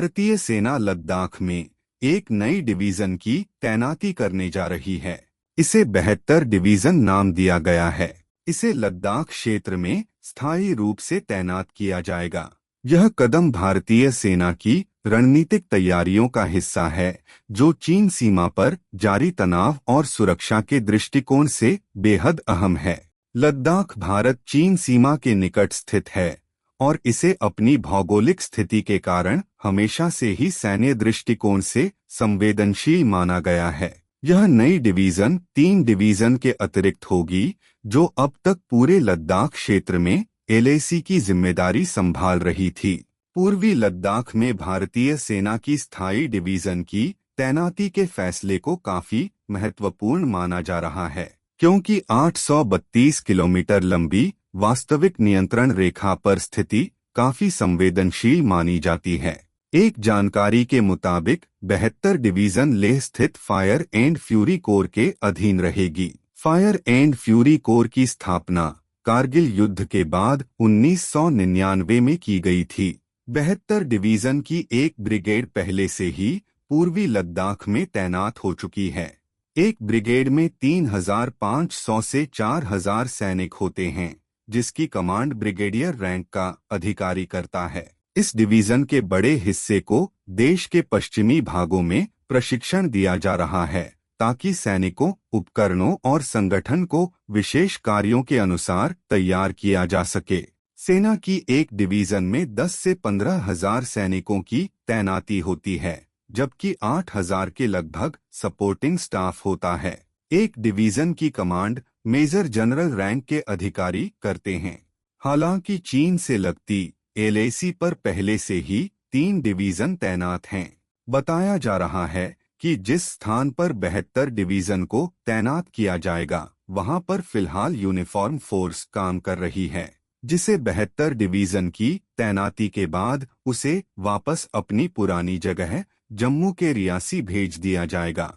भारतीय सेना लद्दाख में एक नई डिवीजन की तैनाती करने जा रही है। इसे 72 डिवीजन नाम दिया गया है। इसे लद्दाख क्षेत्र में स्थायी रूप से तैनात किया जाएगा। यह कदम भारतीय सेना की रणनीतिक तैयारियों का हिस्सा है, जो चीन सीमा पर जारी तनाव और सुरक्षा के दृष्टिकोण से बेहद अहम है। लद्दाख भारत चीन सीमा के निकट स्थित है और इसे अपनी भौगोलिक स्थिति के कारण हमेशा से ही सैन्य दृष्टिकोण से संवेदनशील माना गया है। यह नई डिवीजन 3 डिवीजन के अतिरिक्त होगी, जो अब तक पूरे लद्दाख क्षेत्र में एलएसी की जिम्मेदारी संभाल रही थी। पूर्वी लद्दाख में भारतीय सेना की स्थायी डिवीजन की तैनाती के फैसले को काफी महत्वपूर्ण माना जा रहा है, क्योंकि 832 किलोमीटर लंबी वास्तविक नियंत्रण रेखा पर स्थिति काफी संवेदनशील मानी जाती है। एक जानकारी के मुताबिक 72 डिवीजन लेह स्थित फायर एंड फ्यूरी कोर के अधीन रहेगी। फायर एंड फ्यूरी कोर की स्थापना कारगिल युद्ध के बाद 1999 में की गई थी। 72 डिवीजन की एक ब्रिगेड पहले से ही पूर्वी लद्दाख में तैनात हो चुकी है। एक ब्रिगेड में 3500 से 4000 सैनिक होते हैं, जिसकी कमांड ब्रिगेडियर रैंक का अधिकारी करता है। इस डिवीजन के बड़े हिस्से को देश के पश्चिमी भागों में प्रशिक्षण दिया जा रहा है, ताकि सैनिकों, उपकरणों और संगठन को विशेष कार्यों के अनुसार तैयार किया जा सके। सेना की एक डिवीजन में 10 से 15 हजार सैनिकों की तैनाती होती है, जबकि 8000 के लगभग सपोर्टिंग स्टाफ होता है। एक डिवीजन की कमांड मेजर जनरल रैंक के अधिकारी करते हैं। हालांकि चीन से लगती एलएसी पर पहले से ही 3 डिवीजन तैनात हैं। बताया जा रहा है कि जिस स्थान पर 72 डिवीजन को तैनात किया जाएगा, वहां पर फिलहाल यूनिफॉर्म फोर्स काम कर रही है, जिसे 72 डिवीजन की तैनाती के बाद उसे वापस अपनी पुरानी जगह जम्मू के रियासी भेज दिया जाएगा।